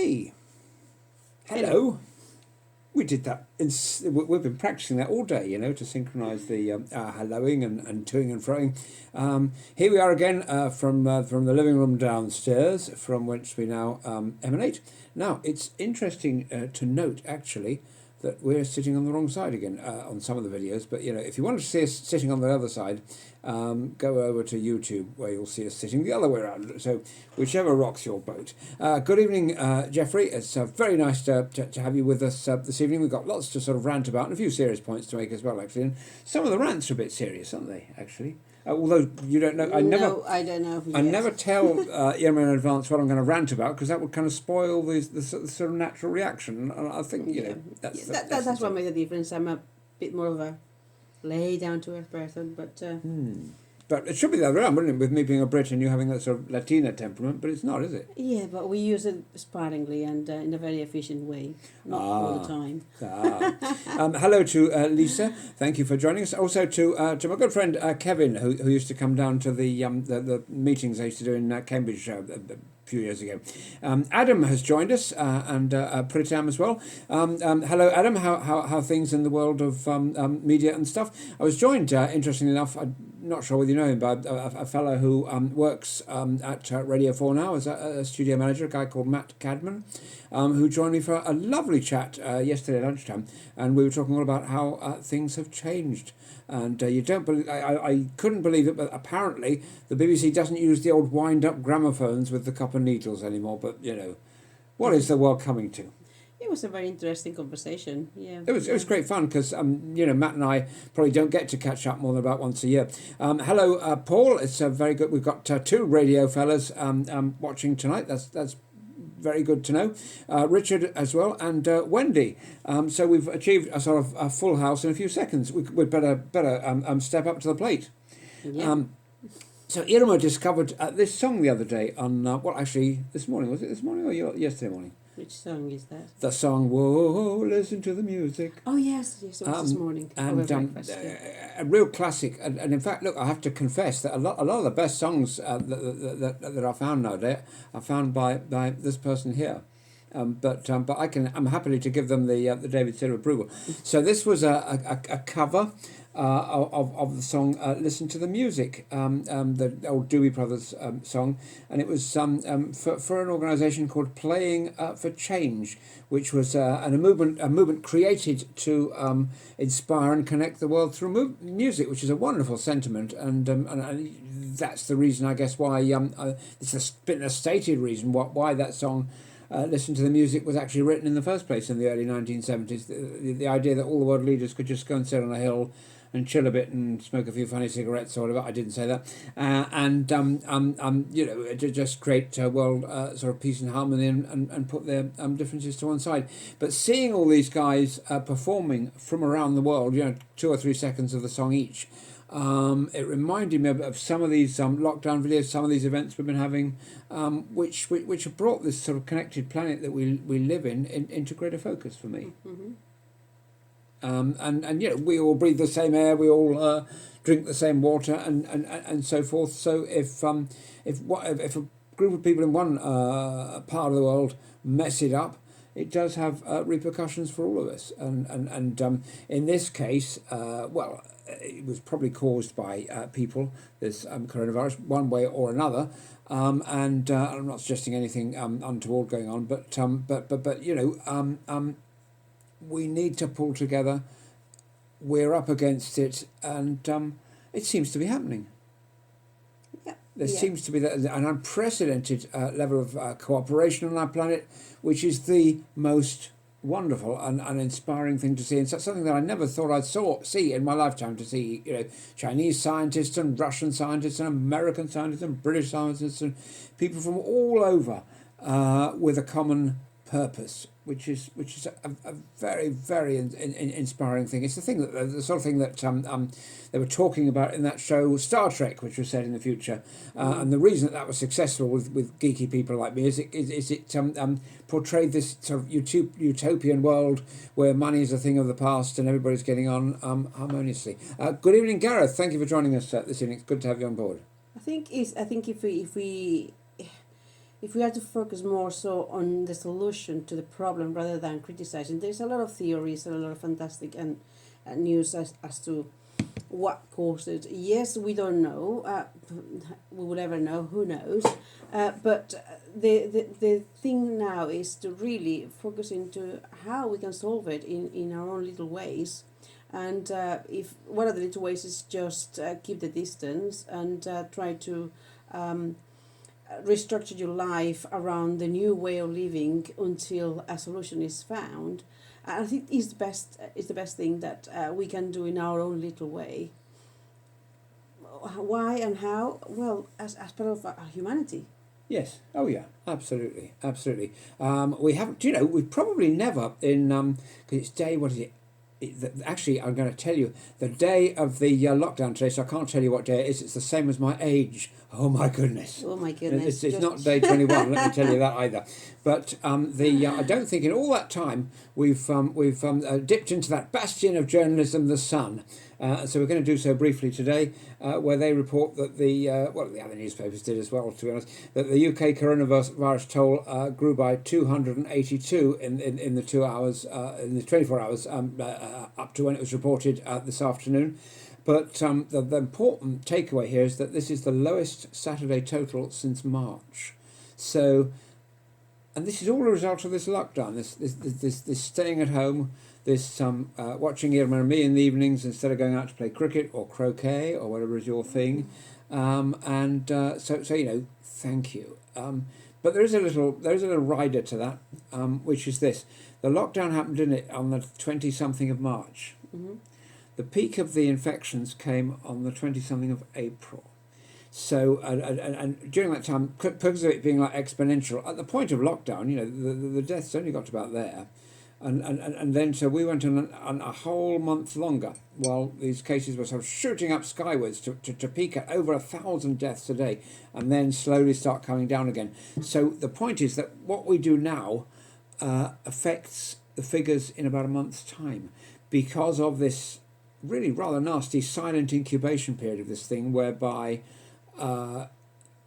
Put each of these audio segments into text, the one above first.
Hey, hello. We did that. We've been practicing that all day, to synchronise the helloing and toing and froing. Here we are again from the living room downstairs, from which we now emanate. Now, it's interesting to note, actually, that we're sitting on the wrong side again on some of the videos. But, if you want to see us sitting on the other side, go over to YouTube where you'll see us sitting the other way around. So whichever rocks your boat. Good evening, Jeffrey. It's very nice to have you with us this evening. We've got lots to sort of rant about and a few serious points to make as well, actually. And some of the rants are a bit serious, aren't they, actually? Although you don't know, I don't know. I never tell Irma in advance what I'm going to rant about, because that would kind of spoil the sort of natural reaction. And I think that's what makes a difference. I'm a bit more of a lay down to earth person, but. But it should be the other way around, wouldn't it? With me being a Brit and you having that sort of Latina temperament, but it's not, is it? Yeah, but we use it sparingly and in a very efficient way, not all the time. Hello to Lisa. Thank you for joining us. Also to my good friend Kevin, who used to come down to the meetings I used to do in Cambridge a few years ago. Adam has joined us, and Pritam as well. Hello, Adam. How things in the world of media and stuff? I was joined, interestingly enough, I'm not sure whether you know him, but a fellow who works at Radio 4 now as a studio manager, a guy called Matt Cadman, who joined me for a lovely chat yesterday at lunchtime, and we were talking all about how things have changed. And you don't believe, I couldn't believe it, but apparently the BBC doesn't use the old wind-up gramophones with the copper needles anymore. But what is the world coming to? It was a very interesting conversation. Yeah, it was great fun, because Matt and I probably don't get to catch up more than about once a year. Hello, Paul. It's very good. We've got two radio fellas watching tonight. That's very good to know. Richard as well, and Wendy. So we've achieved a sort of a full house in a few seconds. We'd better step up to the plate. Yeah. So Irma discovered this song the other day on actually this morning. Was it this morning or yesterday morning? Which song is that? The song "Whoa, Listen to the Music." Oh yes, it was this morning. And a real classic. And in fact, look, I have to confess that a lot of the best songs that I found nowadays are found by this person here. But I'm happily to give them the David seal of approval. So this was a cover of the song "Listen to the Music," the old Doobie Brothers song, and it was for an organisation called Playing for Change, which was a movement created to inspire and connect the world through music, which is a wonderful sentiment, and that's the reason, I guess, why it's been a stated reason why that song. Listen to the Music was actually written in the first place in the early 1970s. The idea that all the world leaders could just go and sit on a hill and chill a bit and smoke a few funny cigarettes or whatever. I didn't say that. Just create world sort of peace and harmony and put their differences to one side. But seeing all these guys performing from around the world, 2 or 3 seconds of the song each, it reminded me of some of these lockdown videos, some of these events we've been having, which have brought this sort of connected planet that we live in into greater focus for me. Mm-hmm. We all breathe the same air, we all drink the same water, and so forth. So if a group of people in one part of the world mess it up, it does have repercussions for all of us. And in this case, it was probably caused by people, this coronavirus, one way or another. And I'm not suggesting anything untoward going on, but we need to pull together. We're up against it, and it seems to be happening. There seems to be an unprecedented level of cooperation on our planet, which is the most wonderful and inspiring thing to see, and something that I never thought I'd see in my lifetime. To see Chinese scientists and Russian scientists and American scientists and British scientists and people from all over with a common purpose, which is a very, very inspiring thing. It's the sort of thing that they were talking about in that show Star Trek, which was set in the future, and the reason that was successful with geeky people like me is it portrayed this sort of utopian world where money is a thing of the past and everybody's getting on harmoniously. Good evening, Gareth. Thank you for joining us this evening. It's good to have you on board. I think if we if we are to focus more so on the solution to the problem rather than criticizing, there's a lot of theories and a lot of fantastic and news as to what caused it. Yes, we don't know. We will never know. Who knows? But the thing now is to really focus into how we can solve it in our own little ways. And if one of the little ways is just keep the distance and try to restructure your life around the new way of living until a solution is found. I think is the best thing that we can do in our own little way. Why and how? Well, as part of our humanity. Yes. Oh, yeah. Absolutely. Absolutely. We haven't. Do you know? We've probably never in because it's day. What is it? Actually, I'm going to tell you the day of the lockdown today, so I can't tell you what day it is. It's the same as my age. Oh my goodness! Oh my goodness! It's not day 21. Let me tell you that either. But I don't think in all that time we've dipped into that bastion of journalism, the Sun. So we're going to do so briefly today, where they report that the other newspapers did as well, to be honest, that the UK coronavirus toll grew by 282 in the 2 hours, in the 24 hours up to when it was reported this afternoon. But the important takeaway here is that this is the lowest Saturday total since March. So, and this is all a result of this lockdown, this staying at home, this watching Irma and me in the evenings instead of going out to play cricket or croquet or whatever is your thing. So you know, thank you. But there is a little rider to that, which is this: the lockdown happened, didn't it, on the 20-something of March. Mm-hmm. The peak of the infections came on the 20-something of April. So, and during that time, because of it being like exponential, at the point of lockdown, you know, the deaths only got to about there. And then so we went on a whole month longer while these cases were sort of shooting up skywards to peak at over 1,000 deaths a day and then slowly start coming down again. So the point is that what we do now affects the figures in about a month's time because of this really rather nasty silent incubation period of this thing whereby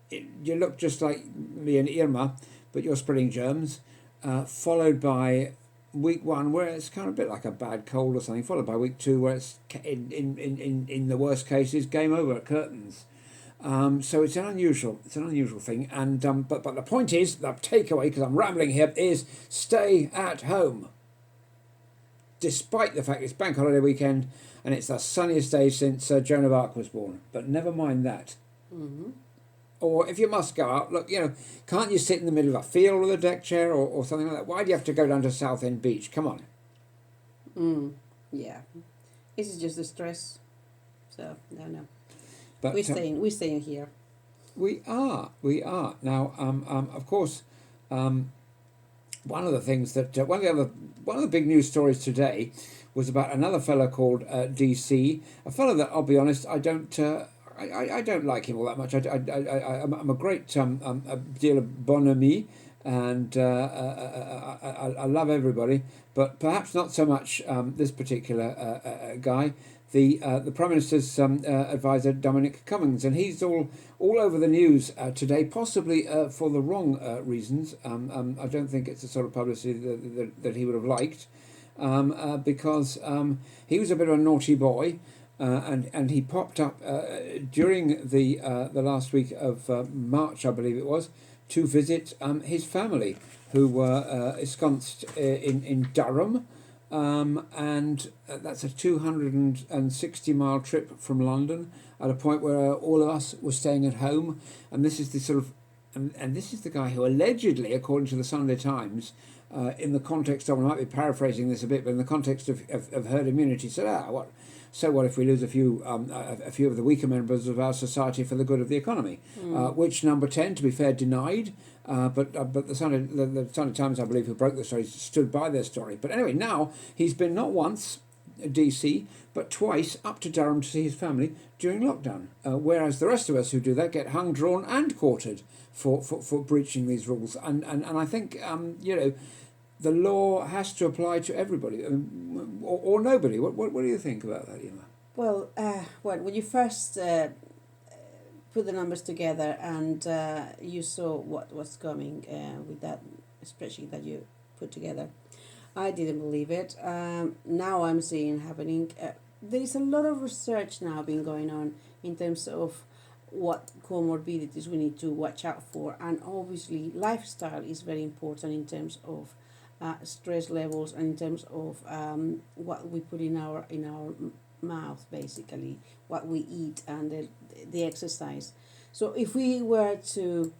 you look just like me and Irma, but you're spreading germs, followed by week 1 where it's kind of a bit like a bad cold or something, followed by week 2 where it's in the worst cases game over at curtains. So it's an unusual thing, and but the point is, the takeaway, because I'm rambling here, is stay at home. Despite the fact it's bank holiday weekend and it's the sunniest day since Joan of Arc was born, but never mind that. Mm-hmm. Or if you must go out, look, you know, can't you sit in the middle of a field with a deck chair or something like that? Why do you have to go down to Southend Beach? Come on. Yeah, this is just the stress. So no. But We're staying here. We are now. Of course, one of the things that one of the big news stories today was about another fellow called DC, a fellow that I'll be honest, I don't like him all that much. I'm a great deal of bonhomie, and I love everybody, but perhaps not so much this particular guy. The Prime Minister's advisor, Dominic Cummings, and he's all over the news today, possibly for the wrong reasons. I don't think it's the sort of publicity that he would have liked, because he was a bit of a naughty boy, and he popped up during the last week of March, I believe it was, to visit his family, who were ensconced in Durham. And that's a 260-mile trip from London, at a point where all of us were staying at home. And this is the sort of, and this is the guy who allegedly, according to the Sunday Times, in the context of, I might be paraphrasing this a bit, but in the context of herd immunity, said, what if we lose a few of the weaker members of our society for the good of the economy? Which Number 10, to be fair, denied. But the Sunday Times, I believe, who broke the story, stood by their story. But anyway, now he's been not once DC, but twice up to Durham to see his family during lockdown. Whereas the rest of us who do that get hung, drawn, and quartered for breaching these rules. And I think the law has to apply to everybody, or nobody. What do you think about that, Emma? Well, when you first put the numbers together, and you saw what was coming with that spreadsheet that you put together. I didn't believe it. Now I'm seeing happening. There is a lot of research now being going on in terms of what comorbidities we need to watch out for, and obviously lifestyle is very important in terms of stress levels and in terms of what we put in our mouth, basically what we eat and the exercise. So if we were to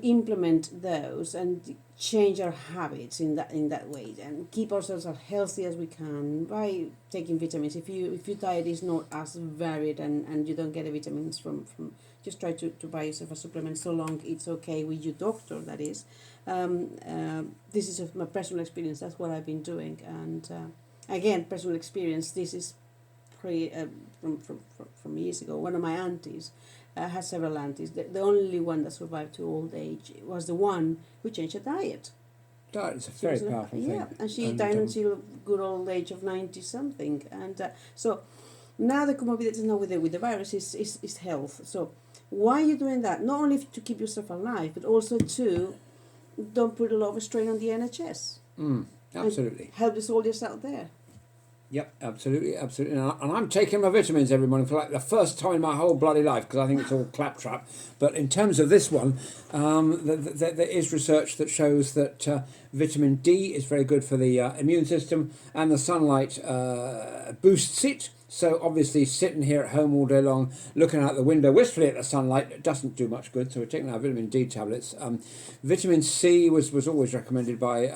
implement those and change our habits in that way and keep ourselves as healthy as we can by taking vitamins, if your diet is not as varied and you don't get the vitamins from just try to buy yourself a supplement, so long it's okay with your doctor, that is. This is my personal experience. That's what I've been doing, and again, personal experience, this is from years ago. One of my aunties, had several aunties. The only one that survived to old age was the one who changed her diet. Diet is a very powerful thing. Yeah, and she died until a good old age of 90 something. And so now the comorbidity now with the virus is health. So why are you doing that? Not only to keep yourself alive, but also to don't put a lot of strain on the NHS. Absolutely. And help the soldiers out there. Yep, absolutely. And I'm taking my vitamins every morning for like the first time in my whole bloody life, because I think it's all claptrap. But in terms of this one, there is research that shows that vitamin D is very good for the immune system, and the sunlight boosts it. So obviously sitting here at home all day long, looking out the window wistfully at the sunlight, doesn't do much good. So we're taking our vitamin D tablets. Vitamin C was always recommended by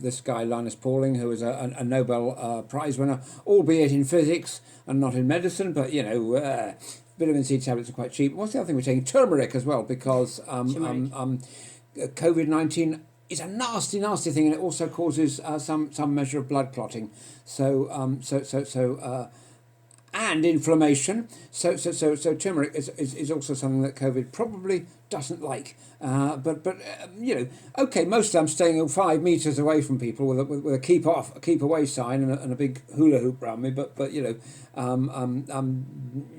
this guy, Linus Pauling, who was a Nobel Prize winner, albeit in physics and not in medicine. But, you know, vitamin C tablets are quite cheap. What's the other thing we're taking? Turmeric as well, because COVID-19 is a nasty, nasty thing, and it also causes some measure of blood clotting. And inflammation. So turmeric is also something that COVID probably doesn't like. But you know, okay, most I'm staying 5 meters away from people with a keep away sign and a big hula hoop around me. But you know,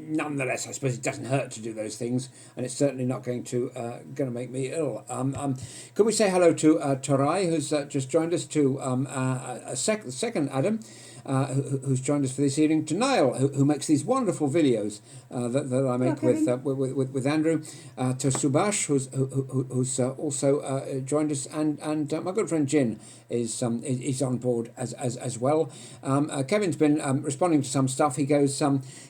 nonetheless, I suppose it doesn't hurt to do those things, and it's certainly not going to make me ill. Could we say hello to Torai, who's just joined us, to a second Adam, who's joined us for this evening, to Niall, who makes these wonderful videos that I make with Andrew, to Subhash, who's also joined us, and my good friend Jin is on board as well. Kevin's been responding to some stuff. He goes,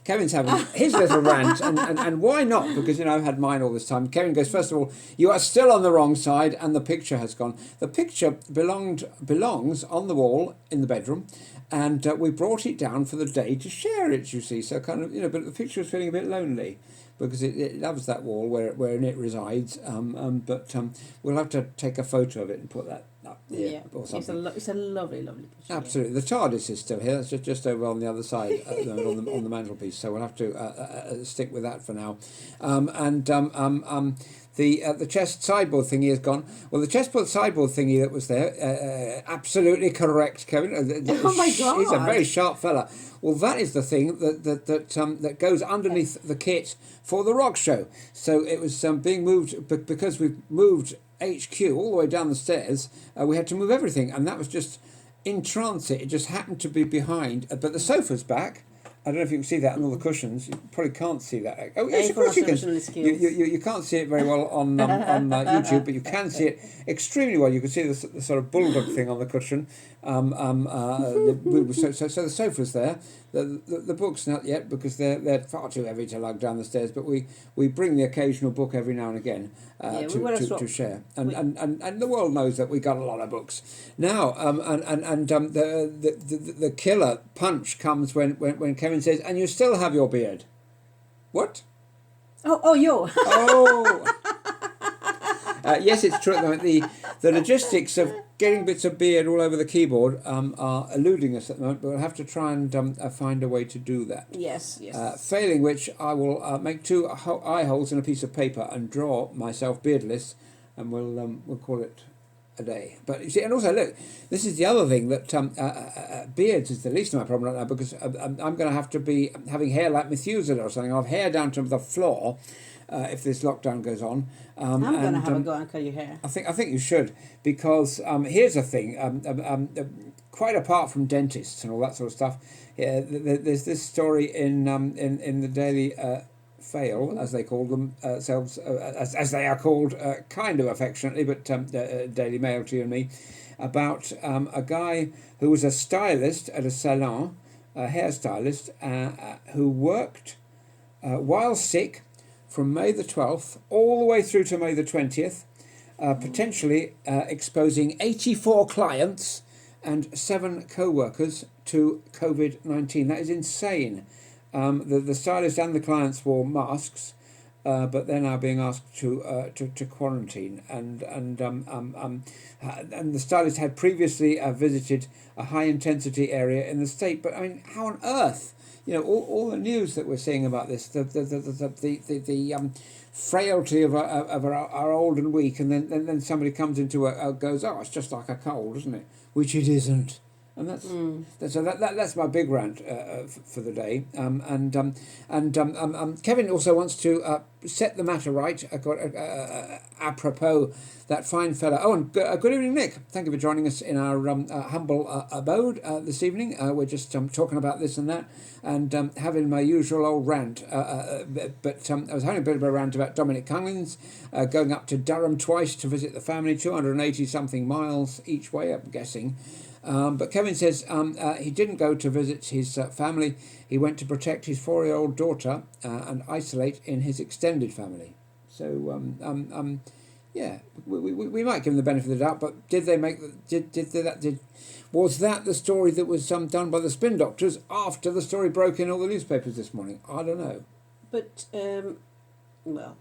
Kevin's having his little rant, and why not? Because, you know, I've had mine all this time. Kevin goes, first of all, you are still on the wrong side, and the picture has gone. The picture belongs on the wall in the bedroom, and we brought it down for the day to share it, you see. So kind of, you know, but the picture was feeling a bit lonely because it loves that wall where it resides. But we'll have to take a photo of it and put that up here or something. It's a lovely, lovely picture. Absolutely. The TARDIS is still here. It's just over on the other side, on the mantelpiece. So we'll have to stick with that for now. The chest sideboard thingy is gone. Well, the chessboard sideboard thingy that was there, absolutely correct, Kevin. Oh my God! He's a very sharp fella. Well, that is the thing that goes underneath the kit for the rock show. So it was being moved because we've moved HQ all the way down the stairs. We had to move everything, and that was just in transit. It just happened to be behind, but the sofa's back. I don't know if you can see that on all the cushions. You probably can't see that. Oh, yes, of course you can. You can't see it very well on YouTube, but you can see it extremely well. You can see the sort of bulldog thing on the cushion. So the sofa's there. The books not yet, because they're far too heavy to lug down the stairs. But we bring the occasional book every now and again to share. And the world knows that we got a lot of books now. The killer punch comes when Kevin says, "And you still have your beard." What? Oh, yo. Oh. Yes, it's true. The logistics of getting bits of beard all over the keyboard are eluding us at the moment, but we'll have to try and find a way to do that. Yes. Failing which, I will make 2 eye holes in a piece of paper and draw myself beardless, and we'll call it a day. But you see, and also look, this is the other thing that beards is the least of my problem right now, because I'm going to have to be having hair like Methuselah or something. I'll have hair down to the floor if this lockdown goes on. I'm going to have a go and cut your hair. I think you should, because here's the thing. Quite apart from dentists and all that sort of stuff, there's this story in the Daily Fail, as they call themselves, as they are called, kind of affectionately, but Daily Mail to you and me, about a guy who was a stylist at a salon, a hairstylist, who worked while sick from May the 12th all the way through to May the 20th, potentially exposing 84 clients and 7 co-workers to COVID-19. That is insane. The stylist and the clients wore masks, but they're now being asked to quarantine. And the stylist had previously visited a high intensity area in the state. But I mean, how on earth? You know, all the news that we're seeing about this, the frailty of our old and weak, and then somebody comes into goes, oh, it's just like a cold, isn't it? Which it isn't. And that's my big rant for the day. Kevin also wants to set the matter right. Apropos that fine fella. Oh, and good evening, Nick. Thank you for joining us in our humble abode this evening. We're just talking about this and that, and having my usual old rant. But I was having a bit of a rant about Dominic Cummings going up to Durham twice to visit the family, 280 something miles each way, I'm guessing. But Kevin says he didn't go to visit his family. He went to protect his 4-year-old daughter and isolate in his extended family. So, yeah, we might give them the benefit of the doubt. But did they make was that the story that was done by the spin doctors after the story broke in all the newspapers this morning? I don't know. But well.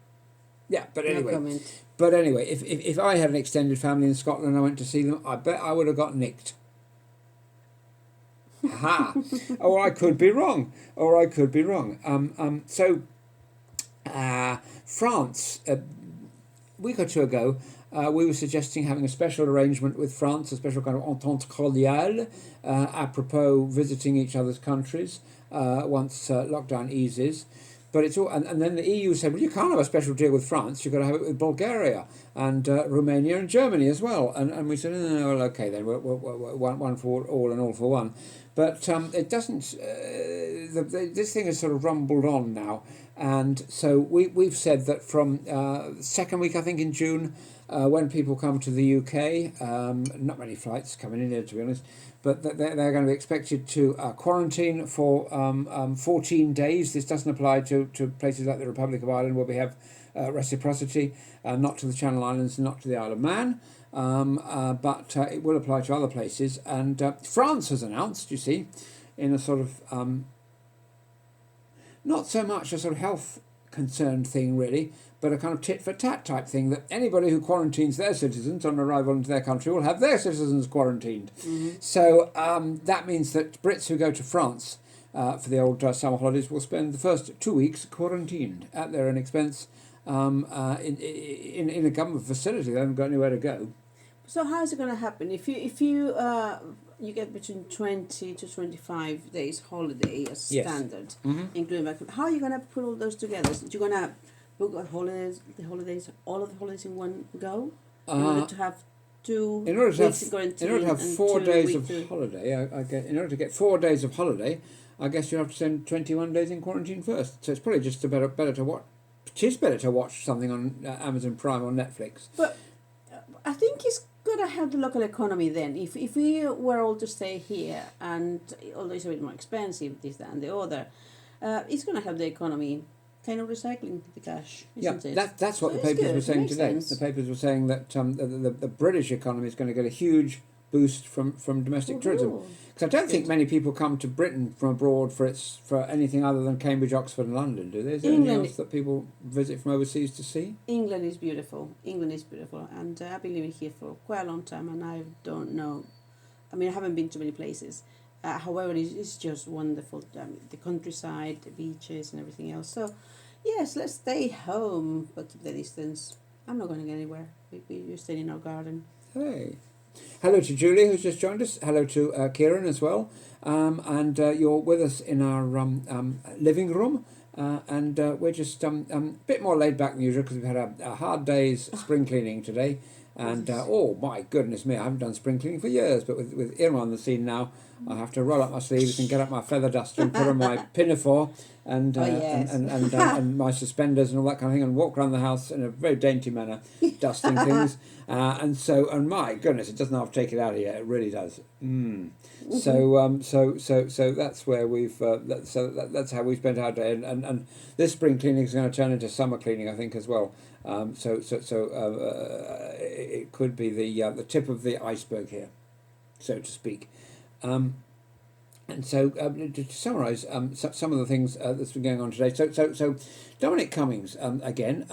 Yeah, but anyway. No comment. But anyway, if I had an extended family in Scotland and I went to see them, I bet I would have got nicked. Ha! Or I could be wrong. So, France, a week or two ago, we were suggesting having a special arrangement with France, a special kind of entente cordiale, apropos visiting each other's countries once lockdown eases. But it's all, and then the EU said, well, you can't have a special deal with France. You've got to have it with Bulgaria and Romania and Germany as well. And we said, no, well, okay then, we're one for all and all for one. But it doesn't. This thing has sort of rumbled on now, and so we've said that from second week, I think in June, when people come to the UK, not many flights coming in here to be honest, but they're going to be expected to quarantine for 14 days. This doesn't apply to places like the Republic of Ireland, where we have reciprocity, not to the Channel Islands, not to the Isle of Man. But it will apply to other places. And France has announced, you see, in a sort of, not so much a sort of health concerned thing really, but a kind of tit for tat type thing, that anybody who quarantines their citizens on arrival into their country will have their citizens quarantined. Mm-hmm. So that means that Brits who go to France for the old summer holidays will spend the first 2 weeks quarantined at their own expense in a government facility. They haven't got anywhere to go. So how is it going to happen? If you get between 20 to 25 days holiday as standard, mm-hmm. including vacation, how are you going to put all those together? So you're going to book all of the holidays in one go in order to have 2 weeks quarantine. In order to have 4 days of holiday, in order to get 4 days of holiday, I guess you have to spend 21 days in quarantine first. So it's probably just better to watch. It is better to watch something on Amazon Prime or Netflix. But I think it's going to help the local economy then. If we were all to stay here, and although it's a bit more expensive, this, that and the other, it's going to help the economy kind of recycling the cash, isn't it? That's what the papers were saying today. The papers were saying that the British economy is going to get a huge boost from domestic tourism. Because I don't think many people come to Britain from abroad for anything other than Cambridge, Oxford and London, do they? Is there anything else that people visit from overseas to see? England is beautiful, and I've been living here for quite a long time, and I don't know, I mean, I haven't been to many places. However, it's just wonderful. The countryside, the beaches and everything else. So, yes, let's stay home, but keep the distance. I'm not going to get anywhere. We're staying in our garden. Hey. Hello to Julie, who's just joined us. Hello to Kieran as well. And you're with us in our living room. And we're just a bit more laid back than usual because we've had a hard day's spring cleaning today. And oh my goodness me, I haven't done spring cleaning for years, but with Irma on the scene now, I have to roll up my sleeves and get up my feather duster and put on my pinafore and and my suspenders and all that kind of thing, and walk around the house in a very dainty manner, dusting things. And my goodness, it doesn't have to take it out of here. It really does. So that's where we've that's how we spent our day, and this spring cleaning is going to turn into summer cleaning, I think, as well. It could be the tip of the iceberg here, so to speak. And so to summarise some of the things that's been going on today. So Dominic Cummings again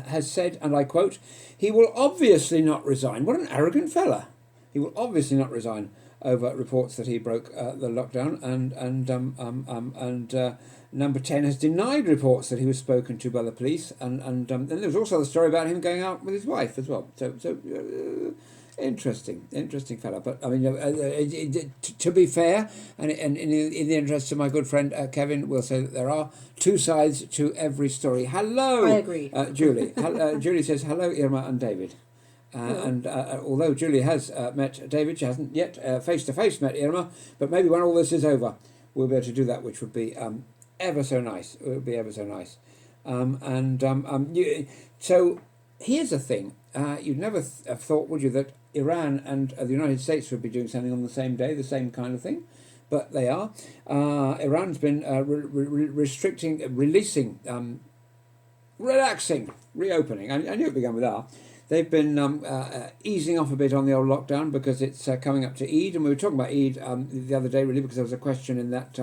has said, and I quote, "He will obviously not resign." What an arrogant fella! He will obviously not resign over reports that he broke the lockdown, and Number 10 has denied reports that he was spoken to by the police, and then there was also the story about him going out with his wife as well. So interesting fella. But I mean, to be fair, and in the interest of my good friend Kevin, we'll say that there are two sides to every story. Hello, I agree. Julie. Julie says hello, Irma and David. And although Julie has met David, she hasn't yet face to face met Irma. But maybe when all this is over, we'll be able to do that, which would be ever so nice. It would be ever so nice. So here's the thing. You'd never have thought, would you, that Iran and the United States would be doing something on the same day, the same kind of thing? But they are. Iran's been releasing, relaxing, reopening. I knew it began with R. They've been easing off a bit on the old lockdown because it's coming up to Eid, and we were talking about Eid the other day, really, because there was a question in that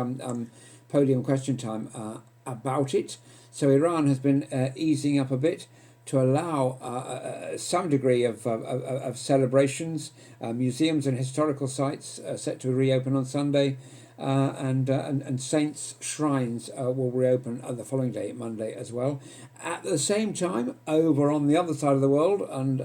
podium question time about it. So Iran has been easing up a bit to allow some degree of celebrations. Museums and historical sites are set to reopen on Sunday, and saints' shrines will reopen the following day, Monday, as well. At the same time, over on the other side of the world, and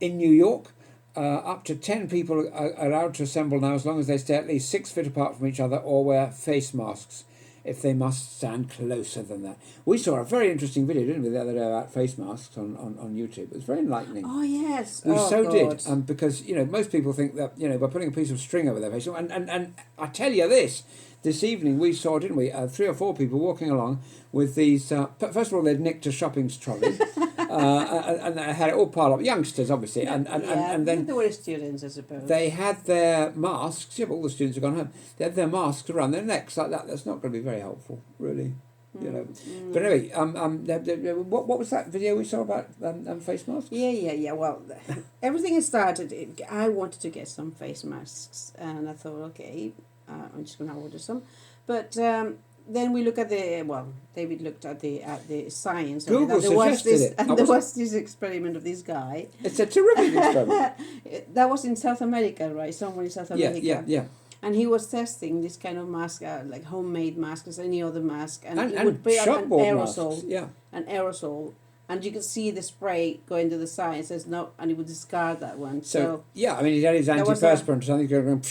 in New York, up to 10 people are allowed to assemble now, as long as they stay at least 6 feet apart from each other or wear face masks, if they must stand closer than that. We saw a very interesting video, didn't we, the other day about face masks on YouTube. It was very enlightening. Oh, yes. We God. did, because, most people think that, by putting a piece of string over their face, and I tell you this evening we saw, didn't we, 3 or 4 people walking along with these, first of all, they'd nicked a shopping trolley, and they had it all piled up, youngsters, obviously, and then they were students, I suppose. they had their masks, but all the students have gone home, they had their masks around their necks like that. That's not going to be very helpful, really. But anyway, what was that video we saw about face masks? Yeah. Well, everything has started. I wanted to get some face masks, and I thought, okay, I'm just going to order some. But then we look at David looked at the science. Google suggested it. And there was this experiment of this guy. It's a terrific experiment. That was in South America, right? Somewhere in South America. Yeah. And he was testing this kind of mask, like homemade mask, as any other mask, and he and would put out an aerosol, masks, an aerosol, and you could see the spray go into the side. It says no, and he would discard that one. So yeah, I mean, he had his antiperspirant or something going,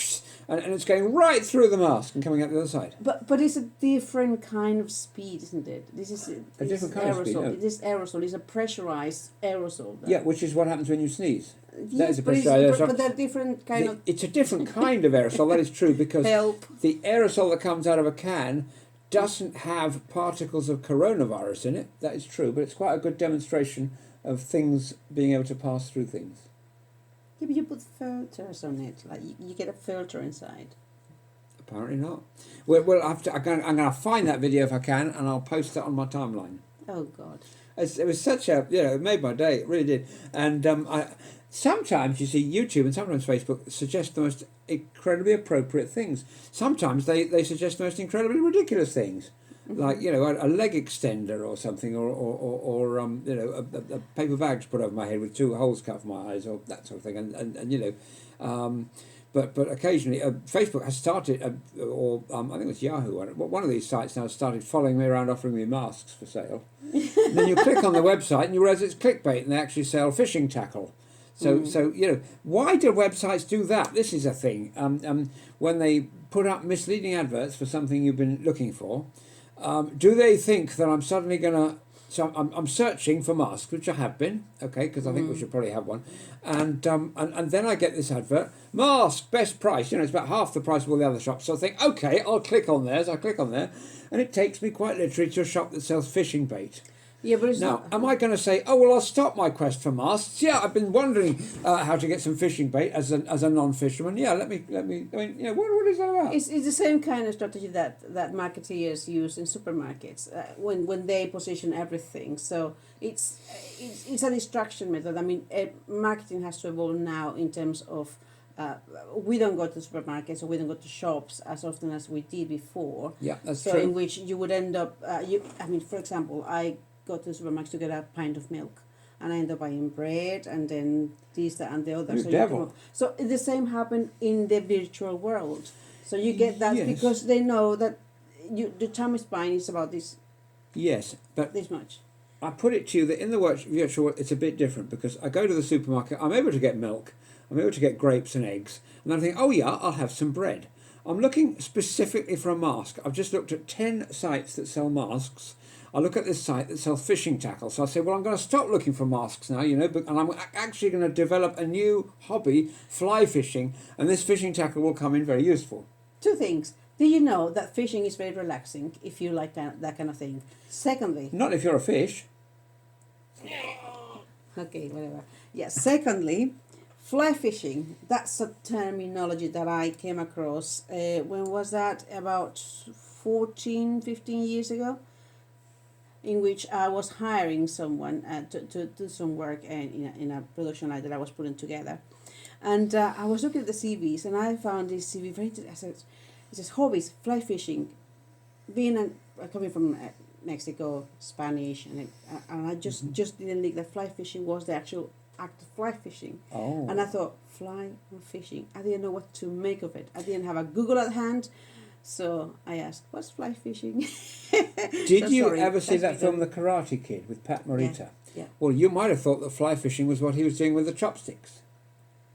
and it's going right through the mask and coming out the other side. But it's a different kind of speed, isn't it? This is a different kind aerosol. of speed. No. This aerosol is a pressurized aerosol. Yeah, which is what happens when you sneeze. Yes, but they're different kind of. It's a different kind of aerosol. That is true, because the aerosol that comes out of a can doesn't have particles of coronavirus in it. That is true, but it's quite a good demonstration of things being able to pass through things. Yeah, but you put filters on it, like you get a filter inside. Apparently not. Well, I'm going to find that video if I can, and I'll post it on my timeline. Oh God! It was such a, it made my day. It really did. And sometimes you see YouTube and sometimes Facebook suggest the most incredibly appropriate things. Sometimes they suggest the most incredibly ridiculous things, like a leg extender or something, or a paper bag to put over my head with 2 holes cut for my eyes, or that sort of thing. But occasionally Facebook has started, or I think it was Yahoo, one of these sites now started following me around offering me masks for sale. Then you click on the website and you realise it's clickbait, and they actually sell fishing tackle. So you know, why do websites do that? This is a thing. When they put up misleading adverts for something you've been looking for, do they think that I'm suddenly going to... So I'm searching for masks, which I have been, okay, because I think we should probably have one. And then I get this advert, mask, best price. You know, it's about half the price of all the other shops. So I think, okay, I'll click on there. So I click on there, and it takes me quite literally to a shop that sells fishing bait. Yeah, but it's Now, not. am I going to say, oh, well, I'll stop my quest for masks? Yeah, I've been wondering how to get some fishing bait as a non-fisherman. Yeah, let me. I mean, you know, what is that about? It's the same kind of strategy that marketeers use in supermarkets when they position everything. So it's a distraction method. I mean, marketing has to evolve now in terms of we don't go to supermarkets or we don't go to shops as often as we did before. Yeah, that's so true. in which you would end up, I mean, for example, I go to the supermarket to get a pint of milk. And I end up buying bread and then this, that, and the other. You so devil. So the same happened in the virtual world. So you get that Yes. because they know that the time is buying is about Yes, but this much. I put it to you that in the virtual world, it's a bit different because I go to the supermarket, I'm able to get milk, I'm able to get grapes and eggs, and then I think, oh yeah, I'll have some bread. I'm looking specifically for a mask. I've just looked at 10 sites that sell masks. I look at this site that sells fishing tackle. So I say, well, I'm going to stop looking for masks now, you know, and I'm actually going to develop a new hobby, fly fishing, and this fishing tackle will come in very useful. Two things. Do you know that fishing is very relaxing if you like that kind of thing? Secondly, Not if you're a fish. okay, whatever. Yeah. Secondly, fly fishing. That's a terminology that I came across. When was that? About 14, 15 years ago. In which I was hiring someone to do some work in a production line that I was putting together. And I was looking at the CVs and I found this CV very interesting. It says hobbies, fly fishing, coming from Mexico, Spanish, and I just didn't think that fly fishing was the actual act of fly fishing. Oh. And I thought, fly and fishing. I didn't know what to make of it. I didn't have a Google at hand. So I asked, what's fly fishing? Did you ever see that film, The Karate Kid, with Pat Morita? Yeah. Well, you might have thought that fly fishing was what he was doing with the chopsticks.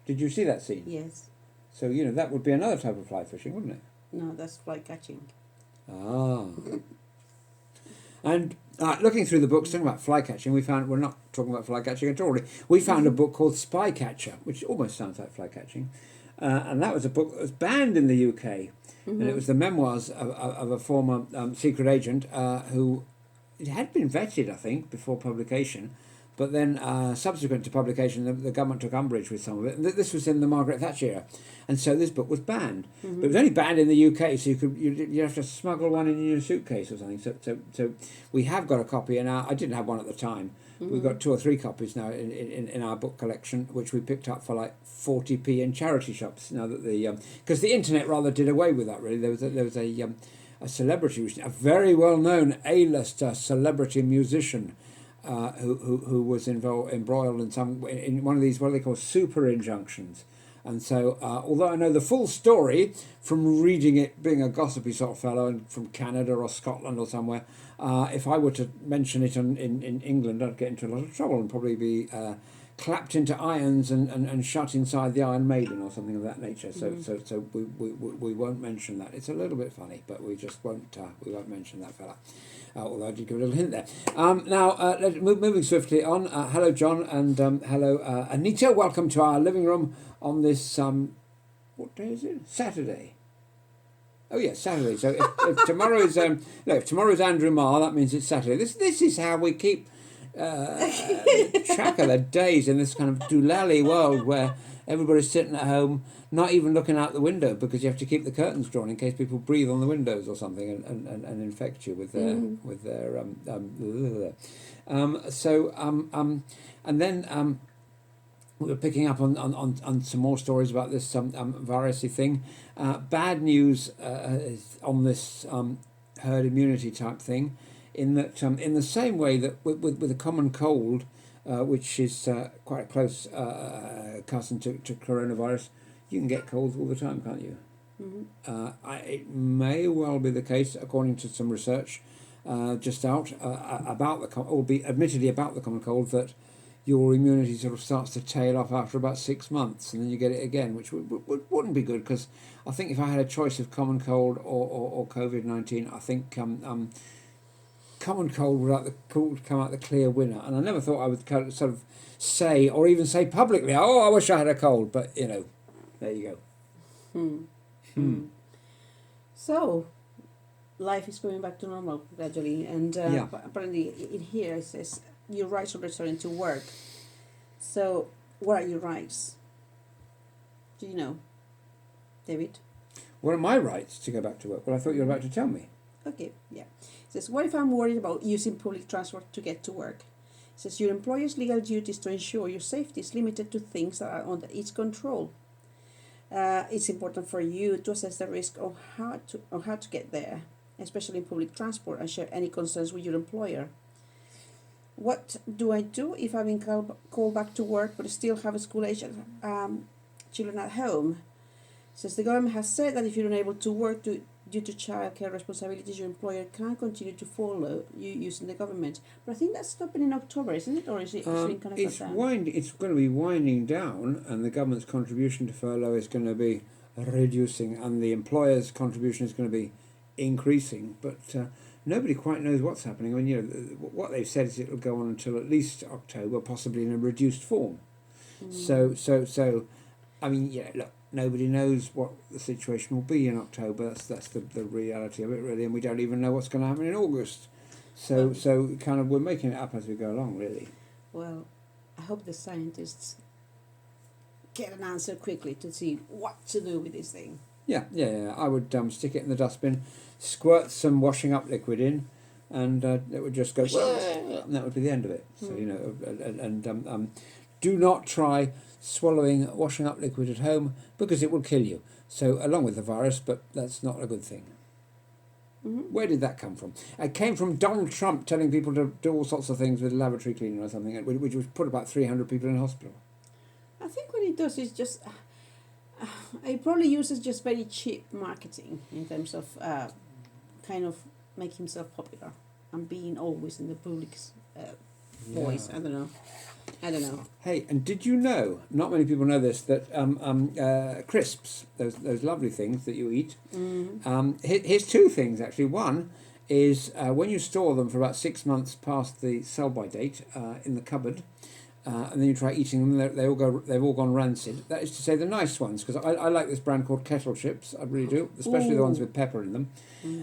Did you see that scene? Yes. So, you know, that would be another type of fly fishing, wouldn't it? No, that's fly catching. Ah. And looking through the books, talking about fly catching, we found, we're not talking about fly catching at all, really. We found a book called Spy Catcher, which almost sounds like fly catching. And that was a book that was banned in the UK. And it was the memoirs of a former secret agent who it had been vetted, I think, before publication. But then subsequent to publication, the government took umbrage with some of it. And this was in the Margaret Thatcher era. And so this book was banned. But it was only banned in the UK, so you have to smuggle one in your suitcase or something. So we have got a copy, and I didn't have one at the time. We've got 2 or 3 copies now in our book collection, which we picked up for like 40p in charity shops. Now that because the internet rather did away with that. Really, there was a celebrity, a very well known A-lister celebrity musician, who was embroiled in one of these what they call super injunctions. And so, although I know the full story from reading it, being a gossipy sort of fellow, and from Canada or Scotland or somewhere, if I were to mention it in England, I'd get into a lot of trouble and probably be clapped into irons and shut inside the Iron Maiden or something of that nature. So we won't mention that. It's a little bit funny, but we just won't mention that fella. Although I did give a little hint there. Now, moving swiftly on. Hello, John, and hello, Anita. Welcome to our living room on this, what day is it? Saturday. Oh, yes, Saturday. So if tomorrow is if tomorrow is Andrew Marr, that means it's Saturday. This is how we keep track of the days in this kind of doolally world where everybody's sitting at home, not even looking out the window because you have to keep the curtains drawn in case people breathe on the windows or something and infect you with their and then we were picking up on some more stories about this virusy thing. Bad news on this herd immunity type thing, in that in the same way that with a common cold, which is quite a close cousin to coronavirus, you can get colds all the time, can't you? It may well be the case, according to some research just out about the common cold, that your immunity sort of starts to tail off after about 6 months, and then you get it again, which wouldn't be good, because I think if I had a choice of common cold or COVID-19, I think common cold would come out the clear winner. And I never thought I would sort of say, or even say publicly, oh, I wish I had a cold, but there you go. So, life is going back to normal gradually, and apparently in here it says your rights are returning to work. So, what are your rights? Do you know, David? What are my rights to go back to work? Well, I thought you were about to tell me. Okay, yeah. It says, what if I'm worried about using public transport to get to work? It says, your employer's legal duties to ensure your safety is limited to things that are under its control. It's important for you to assess the risk of how to get there, especially in public transport, and share any concerns with your employer. What do I do if I've been called back to work but still have school-age children at home? Since the government has said that if you're unable to work due to childcare responsibilities, your employer can continue to follow you using the government. But I think that's stopping in October, isn't it? Or is it kind of it's going to be winding down, and the government's contribution to furlough is going to be reducing, and the employer's contribution is going to be increasing. But nobody quite knows what's happening. I mean, what they've said is it'll go on until at least October, possibly in a reduced form. So, I mean, look, nobody knows what the situation will be in October. That's the reality of it, really, and we don't even know what's going to happen in August. So kind of we're making it up as we go along, really. Well, I hope the scientists get an answer quickly to see what to do with this thing. Yeah. I would stick it in the dustbin, squirt some washing up liquid in, and it would just go, and that would be the end of it. So do not try swallowing washing up liquid at home, because it will kill you. So along with the virus, but that's not a good thing. Where did that come from? It came from Donald Trump telling people to do all sorts of things with lavatory cleaner or something, which would put about 300 people in hospital. I think what he does is just he probably uses just very cheap marketing in terms of kind of make himself popular and being always in the public's voice. I don't know. Hey, and did you know, not many people know this, that crisps, those lovely things that you eat, here's two things actually. One is when you store them for about 6 months past the sell-by date in the cupboard, and then you try eating them, they've all gone rancid. That is to say, the nice ones, because I like this brand called Kettle Chips, I really do, especially the ones with pepper in them.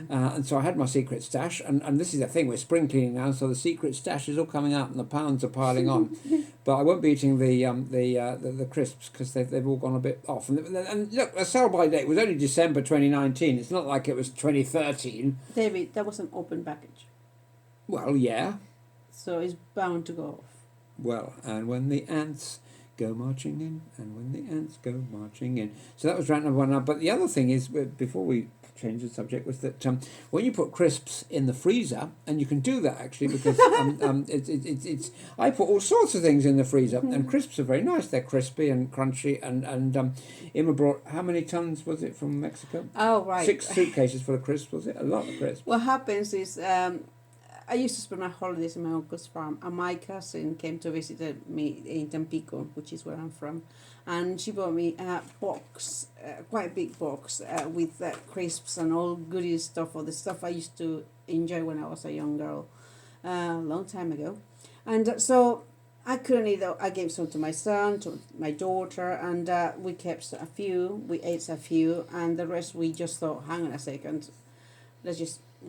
And so I had my secret stash, and this is the thing, we're spring cleaning now, so the secret stash is all coming out and the pounds are piling on. But I won't be eating the crisps, because they've all gone a bit off. And look, the sell-by date was only December 2019. It's not like it was 2013. David, that was an open package. Well, yeah. So it's bound to go off. Well, and when the ants go marching in, and when the ants go marching in. So that was rant number one. Now, but the other thing is, before we change the subject, was that when you put crisps in the freezer, and you can do that actually, because it's I put all sorts of things in the freezer, and crisps are very nice. They're crispy and crunchy, and Emma brought, how many tons was it from Mexico? Oh, right. 6 suitcases full of crisps, was it? A lot of crisps. What happens is, I used to spend my holidays in my uncle's farm, and my cousin came to visit me in Tampico, which is where I'm from, and she bought me a box, quite a big box, with crisps and all goodies stuff, all the stuff I used to enjoy when I was a young girl, a long time ago. And so I couldn't eat I gave some to my son, to my daughter, and we kept a few, we ate a few, and the rest we just thought, hang on a second,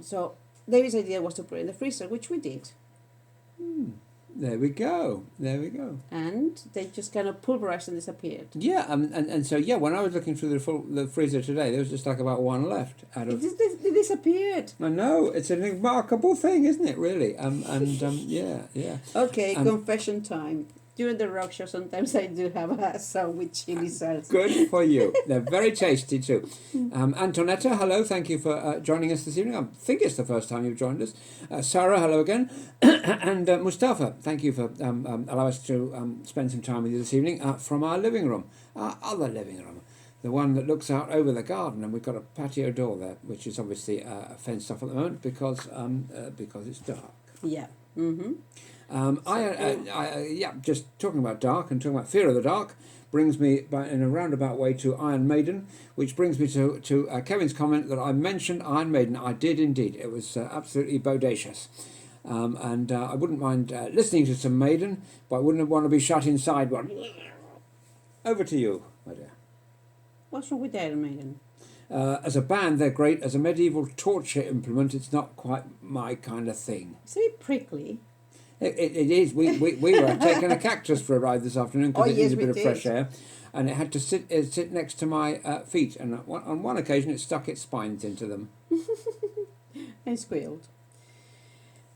so David's idea was to put it in the freezer, which we did. There we go. And they just kind of pulverized and disappeared. Yeah, and so, when I was looking through the freezer today, there was just like about one left out of... It disappeared. I know, it's a remarkable thing, isn't it, really? Yeah. Okay, confession time. During the rock show, sometimes I do have a song with chili sauce. Good for you. They're very tasty too. Antonetta, hello. Thank you for joining us this evening. I think it's the first time you've joined us. Sarah, hello again. And Mustafa, thank you for allowing us to spend some time with you this evening from our living room, our other living room, the one that looks out over the garden. And we've got a patio door there, which is obviously fenced off at the moment because it's dark. Yeah. Mm-hmm. Just talking about dark and talking about fear of the dark brings me in a roundabout way to Iron Maiden, which brings me to Kevin's comment that I mentioned Iron Maiden. I did indeed. It was absolutely bodacious. And I wouldn't mind listening to some Maiden, but I wouldn't want to be shut inside one. Over to you, my dear. What's wrong with Iron Maiden? As a band, they're great. As a medieval torture implement, it's not quite my kind of thing. It's a bit prickly. It is. We were taking a cactus for a ride this afternoon because it needed a bit of fresh air, and it had to sit next to my feet. And on one occasion, it stuck its spines into them. And squealed.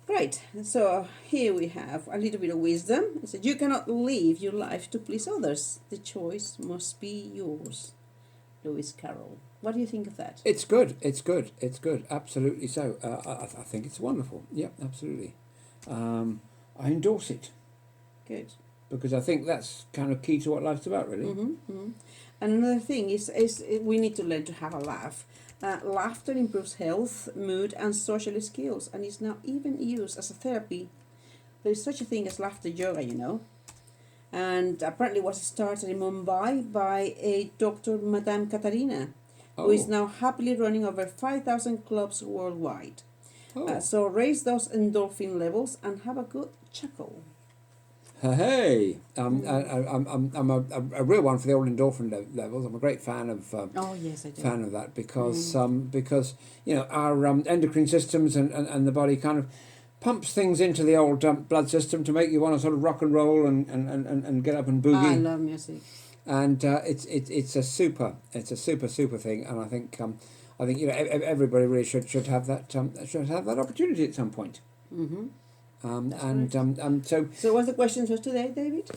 Right, so here we have a little bit of wisdom. It said, you cannot live your life to please others. The choice must be yours. Lewis Carroll. What do you think of that? It's good. It's good. It's good. Absolutely so. I think it's wonderful. Yeah, absolutely. I endorse it. Good. Because I think that's kind of key to what life's about, really. Mm-hmm, mm-hmm. And another thing is we need to learn to have a laugh. Laughter improves health, mood, and social skills, and is now even used as a therapy. There is such a thing as laughter yoga, you know. And apparently was started in Mumbai by a Dr. Madame Katarina, who is now happily running over 5,000 clubs worldwide. So raise those endorphin levels and have a good chuckle. Hey, I'm a real one for the old endorphin levels. I'm a great fan of Yes, I do. fan of that because you know our endocrine systems and the body kind of pumps things into the old blood system to make you want to sort of rock and roll and get up and boogie. I love music. And it's a super thing, and I think you know everybody really should have that opportunity at some point. Mm-hmm. So what's the question for today, David?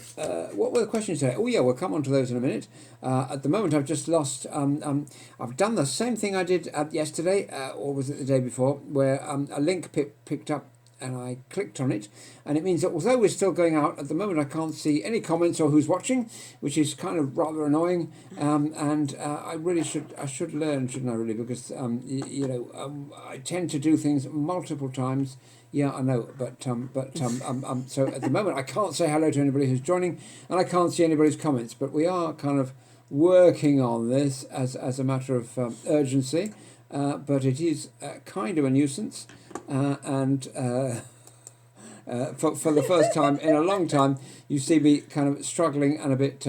What were the questions today? Oh yeah, we'll come on to those in a minute. At the moment, I've just lost. I've done the same thing I did yesterday, or was it the day before, where a link picked up and I clicked on it, and it means that although we're still going out at the moment, I can't see any comments or who's watching, which is kind of rather annoying. And I should learn, shouldn't I? Really, because I tend to do things multiple times. Yeah, I know, but so at the moment I can't say hello to anybody who's joining, and I can't see anybody's comments. But we are kind of working on this as a matter of urgency. But it is kind of a nuisance, and for the first time in a long time, you see me kind of struggling and a bit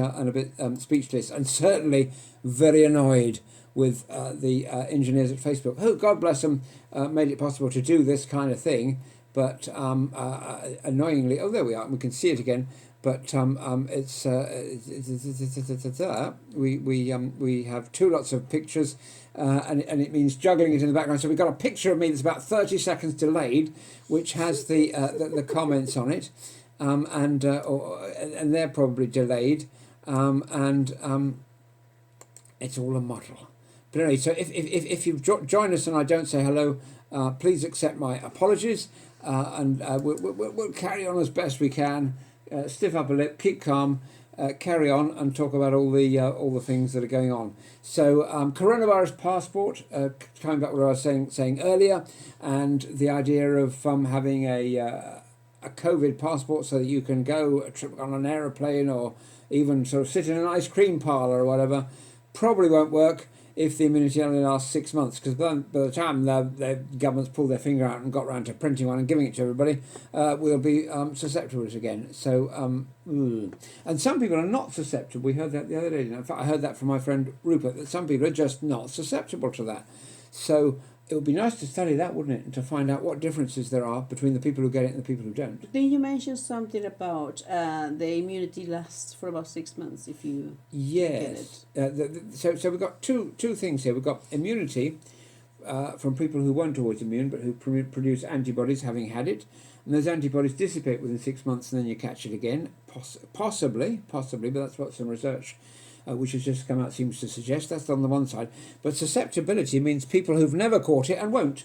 speechless, and certainly very annoyed with the engineers at Facebook, who, God bless them, made it possible to do this kind of thing. But annoyingly, there we are. We can see it again. But we have two lots of pictures, and it means juggling it in the background. So we've got a picture of me that's about 30 seconds delayed, which has the comments on it, and they're probably delayed, and it's all a muddle. But anyway, so if you've joined us and I don't say hello, please accept my apologies, and we'll carry on as best we can. Stiff upper lip, keep calm, carry on, and talk about all the things that are going on. So, coronavirus passport, coming back to what I was saying earlier, and the idea of having a COVID passport so that you can go a trip on an aeroplane or even sort of sit in an ice cream parlour or whatever, probably won't work if the immunity only lasts 6 months, because by the time the governments pull their finger out and got round to printing one and giving it to everybody, we'll be susceptible to it again. So, and some people are not susceptible. We heard that the other day. In fact, I heard that from my friend Rupert, that some people are just not susceptible to that. So it would be nice to study that, wouldn't it, and to find out what differences there are between the people who get it and the people who don't. Did you mention something about the immunity lasts for about 6 months if you Yes. get it? So we've got two things here. We've got immunity from people who weren't always immune but who produce antibodies having had it. And those antibodies dissipate within 6 months and then you catch it again. Possibly, but that's what some research which has just come out seems to suggest. That's on the one side. But susceptibility means people who've never caught it and won't.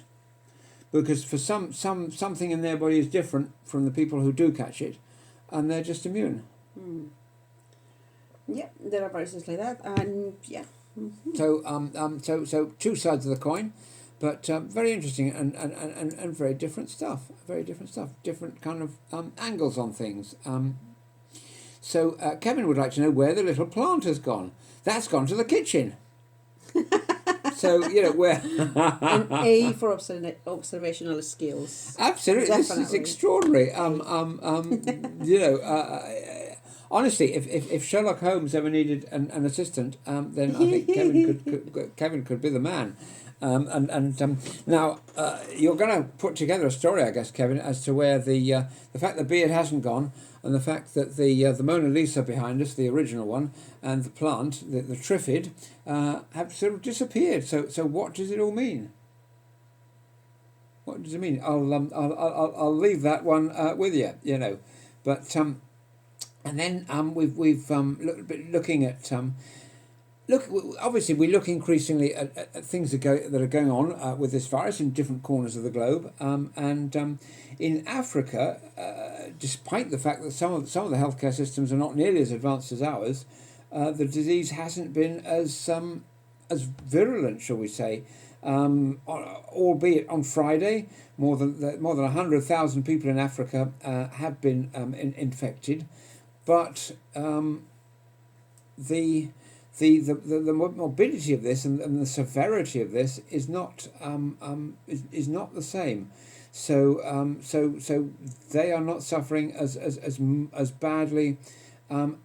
Because for something in their body is different from the people who do catch it, and they're just immune. Yeah, there are versions like that, and yeah. So two sides of the coin. But very interesting and very different stuff. Very different stuff. Different kind of angles on things. So Kevin would like to know where the little plant has gone. That's gone to the kitchen. So, where... An A for observational skills. Absolutely. Definitely. This is extraordinary. Honestly, if Sherlock Holmes ever needed an assistant, then I think Kevin could be the man. Now you're going to put together a story, I guess, Kevin, as to where the fact the beard hasn't gone, and the fact that the Mona Lisa behind us, the original one, and the plant, the Triffid, have sort of disappeared. So what does it all mean? What does it mean? I'll leave that one with you, but and then we've looking at. Obviously, we look increasingly at things that are going on with this virus in different corners of the globe, and in Africa, despite the fact that some of the healthcare systems are not nearly as advanced as ours, the disease hasn't been as virulent, shall we say. Albeit on Friday, more than 100,000 people in Africa have been infected, but the morbidity of this and the severity of this is not the same. So they are not suffering as badly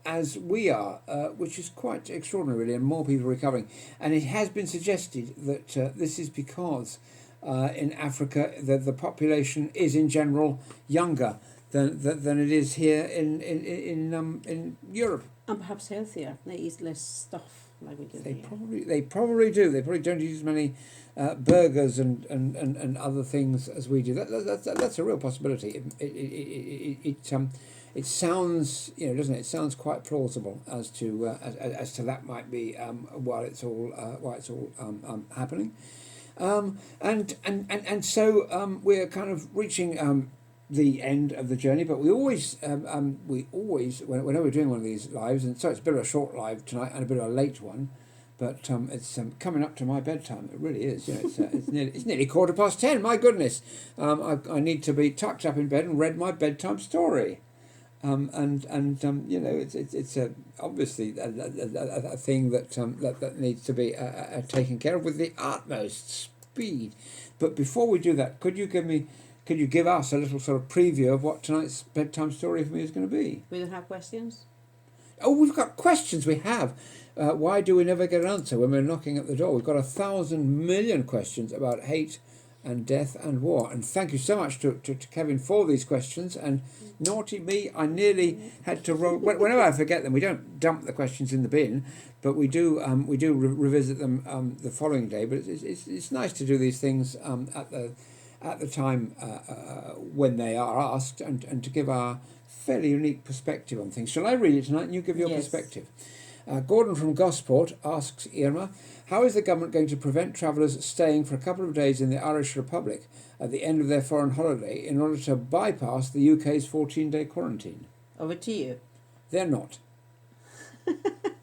as we are, which is quite extraordinary, really, and more people recovering. And it has been suggested that this is because in Africa the population is in general younger than it is here in Europe. And perhaps healthier. They eat less stuff like we do They here. probably do. They probably don't eat as many burgers and other things as we do. That's a real possibility. It sounds, doesn't it? It sounds quite plausible as to that might be why it's all happening, and so we're kind of reaching the end of the journey. But we always whenever we're doing one of these lives, and so it's a bit of a short live tonight and a bit of a late one. But it's coming up to my bedtime. It really is. It's nearly 10:15. My goodness, I need to be tucked up in bed and read my bedtime story. It's obviously a thing that needs to be taken care of with the utmost speed. But before we do that, could you give us a little sort of preview of what tonight's bedtime story for me is going to be? We don't have questions? Oh, we've got questions. We have. Why do we never get an answer when we're knocking at the door? We've got 1,000 million questions about hate and death and war. And thank you so much to Kevin for these questions. And naughty me, I nearly had to roll. Whenever I forget them, we don't dump the questions in the bin, but we do revisit them the following day. But it's nice to do these things at the time when they are asked, and to give our fairly unique perspective on things. Shall I read it tonight and you give your perspective? Gordon from Gosport asks Irma, how is the government going to prevent travellers staying for a couple of days in the Irish Republic at the end of their foreign holiday in order to bypass the UK's 14-day quarantine? Over to you. They're not.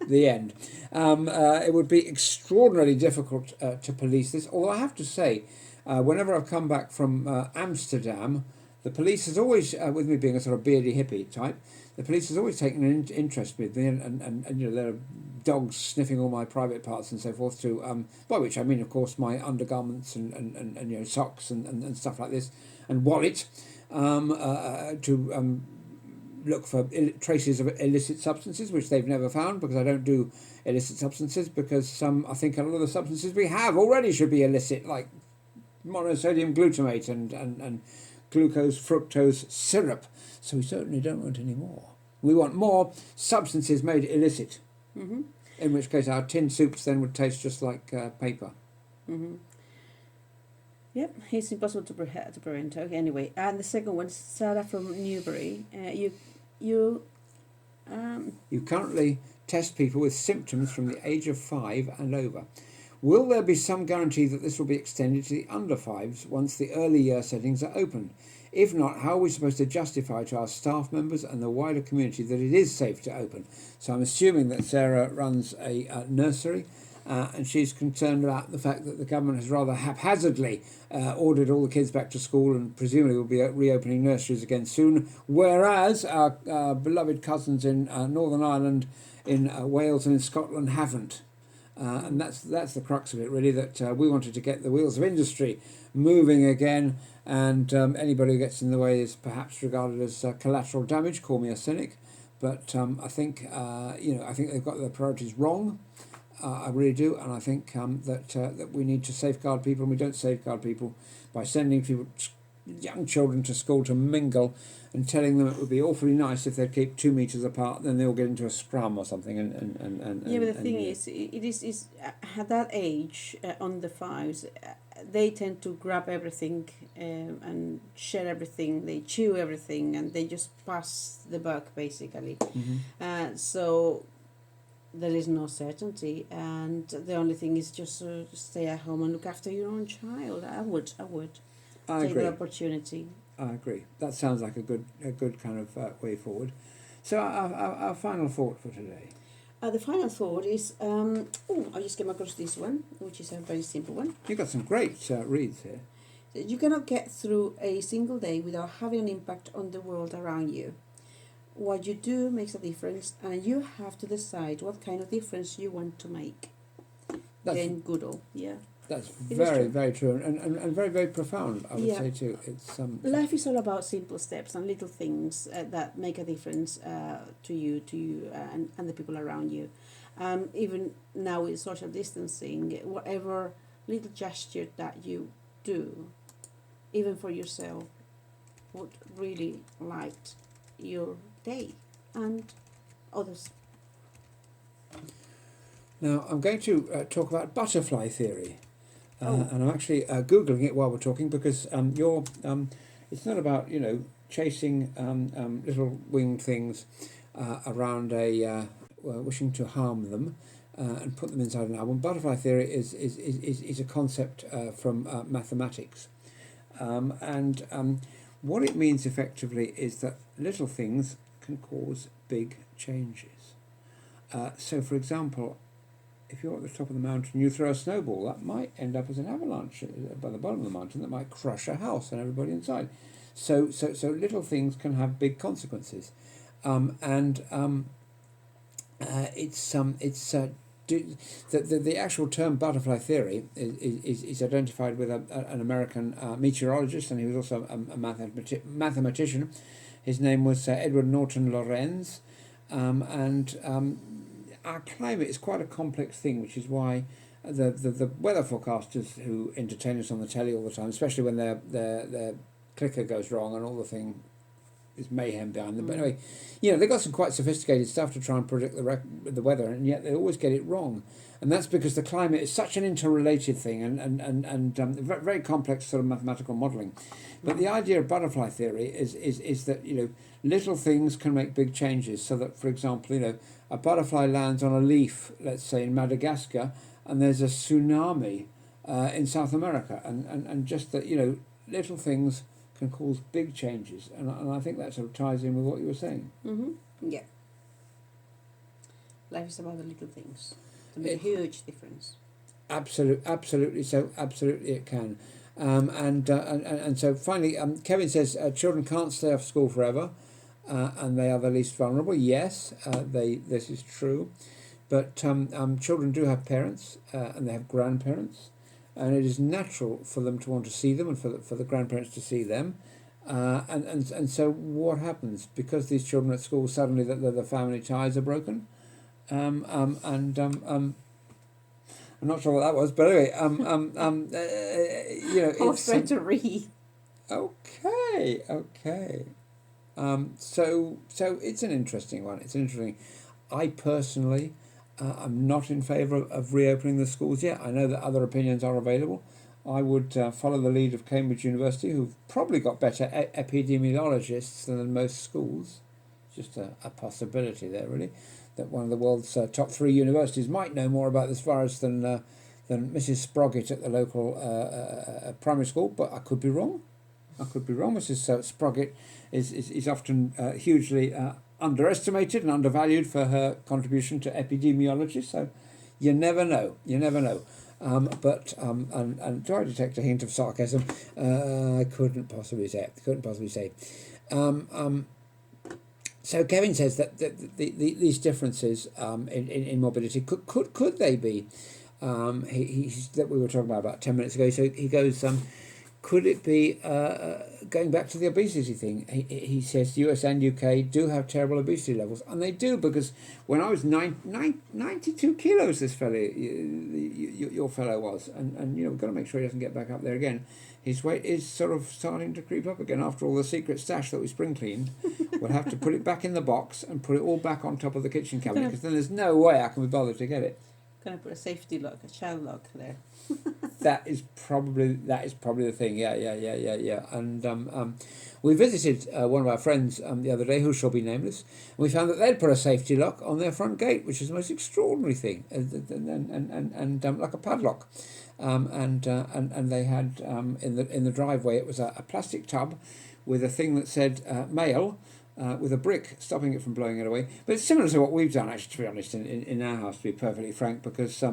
The end. It would be extraordinarily difficult to police this, although I have to say, whenever I've come back from Amsterdam, the police has always, with me being a sort of beardy hippie type, the police has always taken an interest with me, and there are dogs sniffing all my private parts and so forth, to by which I mean, of course, my undergarments and socks and stuff like this, and wallet, to look for traces of illicit substances, which they've never found, because I don't do illicit substances, because I think a lot of the substances we have already should be illicit, like monosodium glutamate and glucose fructose syrup. So we certainly don't want any more. We want more substances made illicit. Mm-hmm. In which case our tin soups then would taste just like paper. Mm-hmm. Yep, it's impossible to prevent. Okay, anyway, and the second one, Sarah from Newbury. You currently test people with symptoms from the age of 5 and over. Will there be some guarantee that this will be extended to the under 5s once the early year settings are open? If not, how are we supposed to justify to our staff members and the wider community that it is safe to open? So I'm assuming that Sarah runs a nursery, and she's concerned about the fact that the government has rather haphazardly ordered all the kids back to school and presumably will be reopening nurseries again soon, whereas our beloved cousins in Northern Ireland, in Wales and in Scotland haven't. And that's the crux of it, really, that we wanted to get the wheels of industry moving again, and anybody who gets in the way is perhaps regarded as collateral damage. Call me a cynic, but I think I think they've got their priorities wrong. I really do, and I think that we need to safeguard people, and we don't safeguard people by sending young children to school to mingle and telling them it would be awfully nice if they'd keep 2 metres apart, then they'll get into a scrum or something. But the thing is, it is at that age, on the fives, they tend to grab everything and share everything. They chew everything, and they just pass the buck, basically. Mm-hmm. So there is no certainty, and the only thing is just to stay at home and look after your own child. I would I take agree. the opportunity. I agree. That sounds like a good kind of way forward. So our final thought for today. The final thought is, I just came across this one, which is a very simple one. You've got some great reads here. You cannot get through a single day without having an impact on the world around you. What you do makes a difference, and you have to decide what kind of difference you want to make. Jane Goodall, yeah. That's very, very true, and very, very profound, I would say too. It's life is all about simple steps and little things that make a difference to you and the people around you. Even now with social distancing, whatever little gesture that you do, even for yourself, would really light your day and others. Now I'm going to talk about butterfly theory. And I'm actually Googling it while we're talking, because it's not about chasing little winged things around wishing to harm them and put them inside an album. Butterfly theory is a concept from mathematics, and what it means effectively is that little things can cause big changes. So, for example, if you're at the top of the mountain and you throw a snowball, that might end up as an avalanche by the bottom of the mountain that might crush a house and everybody inside. So little things can have big consequences, the actual term butterfly theory is identified with an American meteorologist, and he was also a mathematician. His name was Edward Norton Lorenz, our climate is quite a complex thing, which is why the weather forecasters who entertain us on the telly all the time, especially when their clicker goes wrong and all the thing is mayhem behind them. But anyway, they've got some quite sophisticated stuff to try and predict the weather, and yet they always get it wrong. And that's because the climate is such an interrelated thing and very complex sort of mathematical modelling. But the idea of butterfly theory is that little things can make big changes. So that, for example, a butterfly lands on a leaf, let's say in Madagascar, and there's a tsunami in South America, and just that little things can cause big changes, and I think that sort of ties in with what you were saying. Mm-hmm. Yeah. Life is about the little things. To make a huge difference. Absolutely. So absolutely it can. And so finally, Kevin says children can't stay off school forever, and they are the least vulnerable. Yes, this is true, but children do have parents and they have grandparents, and it is natural for them to want to see them and for the grandparents to see them. And so what happens? Because these children at school, suddenly the family ties are broken. I'm not sure what that was, but anyway, it's trying to read. Okay. So it's an interesting one. I personally, I'm not in favour of reopening the schools yet. I know that other opinions are available. I would follow the lead of Cambridge University, who've probably got better epidemiologists than most schools. Just a possibility there, really, that one of the world's top 3 universities might know more about this virus than Mrs. Sproggett at the local primary school, but I could be wrong. Mrs. Sproggett is often hugely underestimated and undervalued for her contribution to epidemiology, so You never know. You never know. And do I detect a hint of sarcasm? I couldn't possibly say it. Couldn't possibly say. So Kevin says that these differences in morbidity could they be? He's that we were talking about 10 minutes ago. So he goes, could it be going back to the obesity thing? He says the US and UK do have terrible obesity levels, and they do, because when I was 92 kilos, this fellow, your fellow was, and we've got to make sure he doesn't get back up there again. His weight is sort of starting to creep up again after all the secret stash that we spring cleaned. We'll have to put it back in the box and put it all back on top of the kitchen cabinet, because then there's no way I can be bothered to get it. Gonna put a safety lock, a child lock there. That is probably the thing. Yeah. And we visited one of our friends the other day, who shall be nameless, and we found that they'd put a safety lock on their front gate, which is the most extraordinary thing, and like a padlock. And they had in the driveway, it was a plastic tub with a thing that said mail, with a brick stopping it from blowing it away. But it's similar to what we've done, actually, to be honest, in our house, to be perfectly frank, because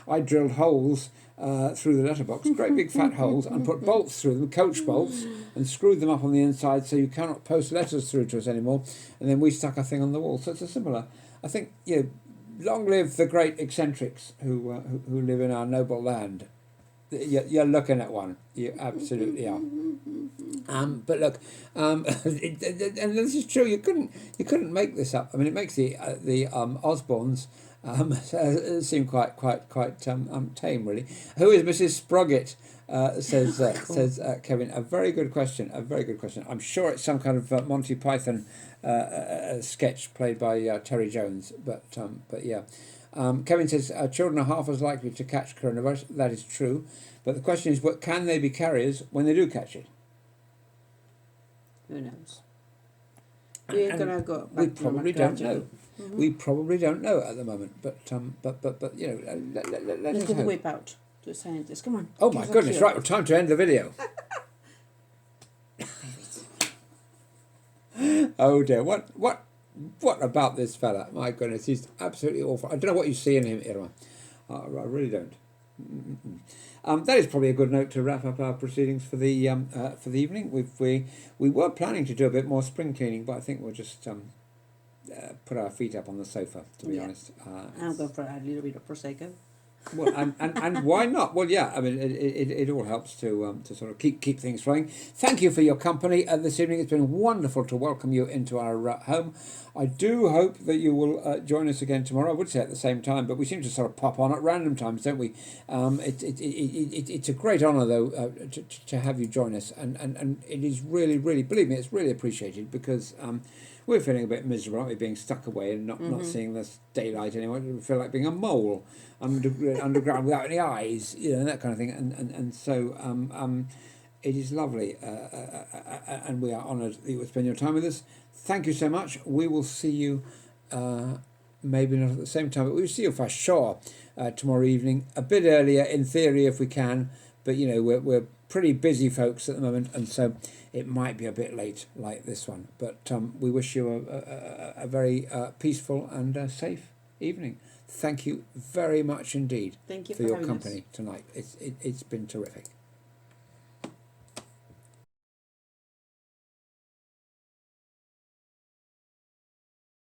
I drilled holes through the letterbox, great big fat holes, and put bolts through them, coach bolts, and screwed them up on the inside so you cannot post letters through to us anymore. And then we stuck a thing on the wall. So it's a similar, I think, long live the great eccentrics who live in our noble land. You're looking at one. You absolutely are. But look, and this is true. You couldn't make this up. I mean, it makes the Osbornes seem quite tame, really. Who is Mrs. Sproggett? Says Kevin. A very good question. A very good question. I'm sure it's some kind of Monty Python sketch played by Terry Jones. But yeah. Kevin says children are half as likely to catch coronavirus. That is true, but the question is, what can they be carriers when they do catch it? Who knows? We're gonna go back. We probably don't know. Mm-hmm. We probably don't know at the moment. But let Let's us get the hope. whip out to the scientists. Come on. Oh my goodness! Right, well, time to end the video. Oh dear! What about this fella? My goodness, he's absolutely awful. I don't know what you see in him, Irma. I really don't. That is probably a good note to wrap up our proceedings for the evening. We were planning to do a bit more spring cleaning, but I think we'll just put our feet up on the sofa, to be honest. I'm going for a little bit of Prosecco. Well, and why not? Well, yeah, I mean, it all helps to sort of keep things flowing. Thank you for your company this evening. It's been wonderful to welcome you into our home. I do hope that you will join us again tomorrow. I would say at the same time, but we seem to sort of pop on at random times, don't we? It's a great honour, though, to have you join us, and it is really, really, believe me, it's really appreciated, because we're feeling a bit miserable, aren't we, being stuck away and not seeing the daylight anymore. We feel like being a mole underground without any eyes, and that kind of thing. And so it is lovely, and we are honoured that you would spend your time with us. Thank you so much. We will see you, maybe not at the same time, but we'll see you for sure tomorrow evening, a bit earlier in theory if we can. But we're pretty busy folks at the moment, and so it might be a bit late like this one. But we wish you a very peaceful and safe evening. Thank you very much indeed Thank you for your having company us tonight. It's been terrific.